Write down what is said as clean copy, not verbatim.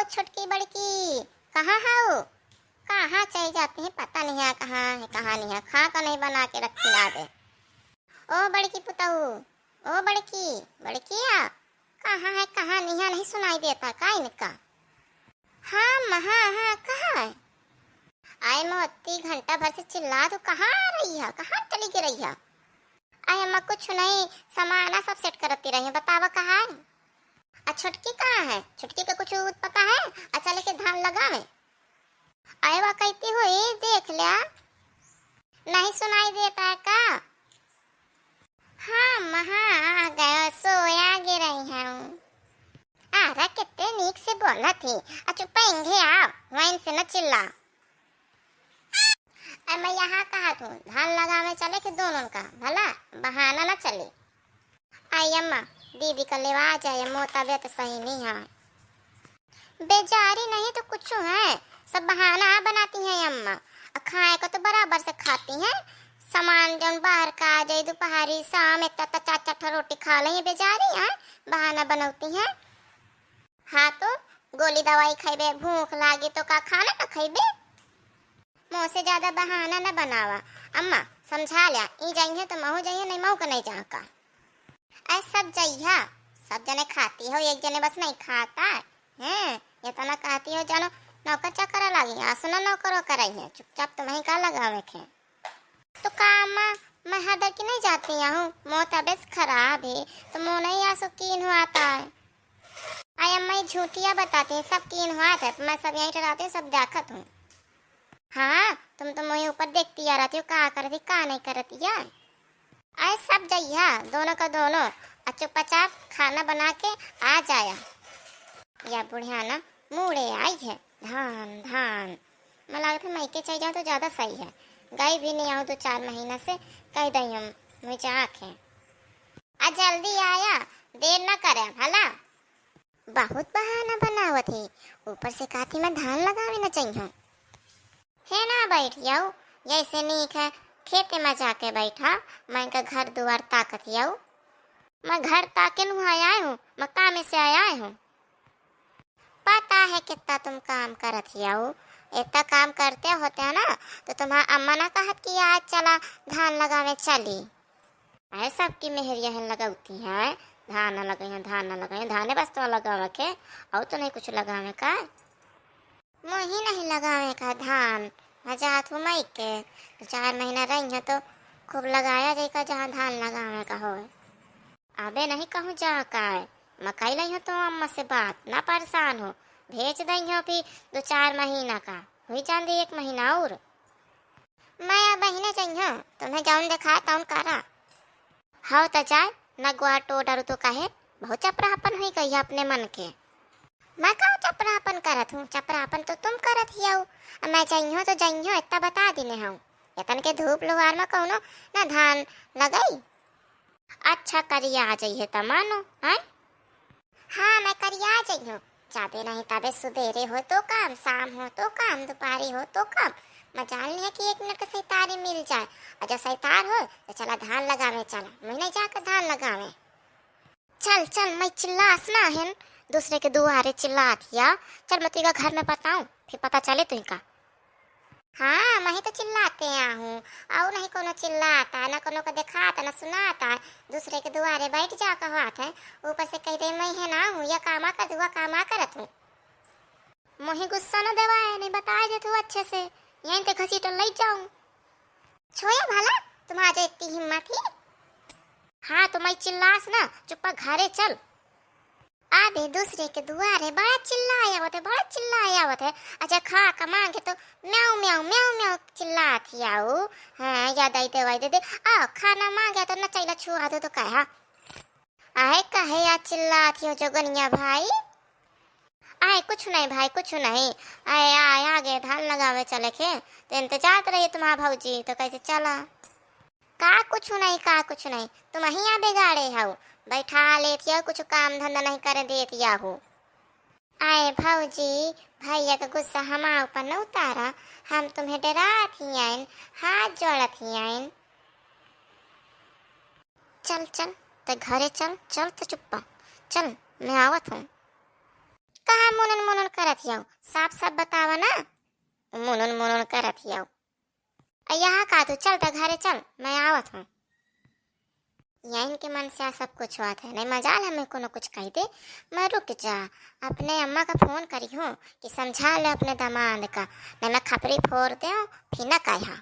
छुटकी बड़की, कहाँ हो? कहाँ चली जाती है, पता नहीं है कहाँ है कहाँ नहीं है। खा का नहीं बना के रखी लादे। ओ बड़की पुतहू, ओ बड़की बड़किया, कहाँ है कहाँ नहीं है, नहीं सुनाई देता का इनका? हाँ महा, हाँ कहाँ है? आए मोती घंटा भर से चिल्ला तो कहाँ आ रही है, कहाँ चली गई रही है? आए अम्मा कुछ नहीं, सामान सब सेट करती रही है, बतावा कहाँ है? छुटकी कहाँ है? छुटकी का कुछ पता है? अच्छा लेके धान लगावे। आए वह कहती हुई देख लिया, नहीं सुनाई देता है का? हाँ महा आ गया, सोया गे रही हूँ। अरे कितने नीक से बोला थी। चुपेंगे आप, वहीं से न चिल्ला। मैं यहाँ कहा तू धान लगावे चले कि दोनों का भला बहाना न चले। आई अम्मा दीदी का लेवा आ जाए, मो तबियत सही नहीं है। बेजारी नहीं तो कुछ है, सब बहाना बनाती हैं अम्मा। खाए को तो बराबर से खाती हैं, सामान जन बाहर का आ जाए दोपहरी शाम एक चार चार रोटी खा लें, बेजारी हैं बहाना बनाती हैं। हाँ तो गोली दवाई खाइबे, भूख लागे तो का खाना का खाइबे। मुँह से ज्यादा बहाना न बनावा अम्मा, समझा लिया। ई जाइए तो महू जाइए, नहीं महू का नहीं जा का। ऐ सब जाइया, सब जने खाती हो, एक जने बस नहीं खाता है। ये तो ना कहती हो जानो नौकर चाकर लगी, आसना नौकरों कराई है, चुपचाप तुम्हें का लगावे खे। तो काम मैं हदर की नहीं जाती हूँ, मोह तबियत खराब है तो मुँह नहीं आ सुकीन हुआ आता है। आई अम्मा झूठिया बताती है, सब कीन हुआ था, मैं सब यहीं डराती हूँ, सब देखत हूँ। हाँ तुम तो मुझे ऊपर देखती आ रही हो, का करती का नहीं करती है। आए सब जइया दोनों का दोनों, चुपचाप खाना बना के आ जाया। या बुढ़िया ना मुड़े आई है, धान धान मैं लगता है मैके चल जाऊँ तो ज्यादा सही है। गई भी नहीं आऊँ तो 4 महीना से, कह दी हम मुझे आँख है। जल्दी आया, देर न करे भला। बहुत बहाना बनावत थी, ऊपर से कहती मैं धान लगावे न चाहिए। है ना बैठ जाऊ, जैसे नीक है खेते में जाके बैठा, मैं का घर द्वार ताकत जाऊ। मैं घर ताके नु आया हूँ, मैं काम से आया हूँ। पता है कितना तुम काम करत जाऊ, इतना काम करते होते हैं ना तो तुम्हारा अम्मा ना कहत कि आज चला धान लगावे चली। ऐ सबकी मेहरिया लगाती है, धान न लगाए धान न लगाए, धाने बस तो लगावे के और तो नहीं कुछ लगावे का। मुही नहीं लगावे का धान, मजा तू मई के तो 4 महीना रही है तो खूब लगाया जाएगा जहाँ धान लगावे का हो। अबे नहीं कहूँ जा का है, मकई लाई हो तो अम्मा से बात ना परेशान हो, भेज दई हो भी 2-4 महीना का हुई जान दे 1 महीना और। मैं अब महीने चाहिए तुम्हें जाऊन देखा तौन करा। हाँ तो जाए न गुआ टो डरू तो कहे बहुत चपरापन हुई गई अपने मन के। मैं कहा चपरापन करत हूँ, चपरापन तो तुम करत ही हो। मैं चाहिए तो जाइयो इतना बता देने हूँ, यतन के धूप लोहार में कहूनो ना धान लगाई। अच्छा करिया आ जाइए तमानो है। हाँ मैं करिया आ जाइयो, जाते नहीं तबे सुबेरे हो तो काम, शाम हो तो काम, दोपहरी हो तो काम। मैं जान लिया कि 1 मिनट का सैतारी मिल जाए, और जब सैतार हो तो चला धान लगावे, चला मैं नहीं जाकर धान लगावे। चल चल मैं चिल्लास ना है, दूसरे के दुआरे चिल्ला दिया। चल मैं तुझे घर में बताऊं, फिर पता चले तुझका। हाँ मैं ही तो चिल्लाते हूँ, और नहीं कोनो चिल्लाता ना कोनो को दिखाता ना सुनाता, दूसरे के दुआरे बैठ जा कहत है, ऊपर से कह दे मैं है ना हूँ या कामा कर दुआ कामा करत हूँ। मोही गुस्सा न देवा है, नहीं बताए दे तू अच्छे से, यहीं ते घसीट ले जाऊं। छोया भला तुम्हारे इतनी हिम्मत ही। हाँ तो मैं चिल्लास ना, चुप्पा घरे चल। आबे दूसरे के दुआरे बड़ा चिल्लाया होते, बड़ा चिल्लाया होते। अच्छा खा का मांगे तो म्याऊ म्याऊ म्याऊ म्याऊ चिल्लाती आओ। हाँ या दई दवाई दे दे, आओ खाना मांगे तो न चाहिए छुआ दो तो कहा आए कहे या चिल्लाती हो जोगनिया भाई। आए कुछ नहीं भाई कुछ नहीं, आए आए आगे धान लगावे चले के तो इंतजार रही तुम्हारा भौजी तो कैसे चला। का कुछ नहीं का कुछ नहीं, तुम ही बिगाड़े हो, बैठा लेती हो, कुछ काम धंधा नहीं करे देती हो। आए भौजी भैया का गुस्सा हमारे ऊपर न उतारा, हम तुम्हें डराती आइन, हाथ जोड़ती आइन। चल चल ते घरे चल, चल तो चुप्पा चल मैं आवत हूँ। कहाँ मुनन मुनन कर करत हियाऊ, साफ साफ बतावा ना। मुनुन मुनुन करत हियाऊ। यहाँ का तू चल त घरे चल, मैं आवत हूँ। यहीं के मन से सब कुछ हुआ था, नहीं मजाल हमें को न कुछ कही दे। मैं रुक जा, अपने अम्मा का फोन करी हूँ कि समझा ले अपने दामाद का, नहीं मैं खपरी फोड़ दे फिर न कहा।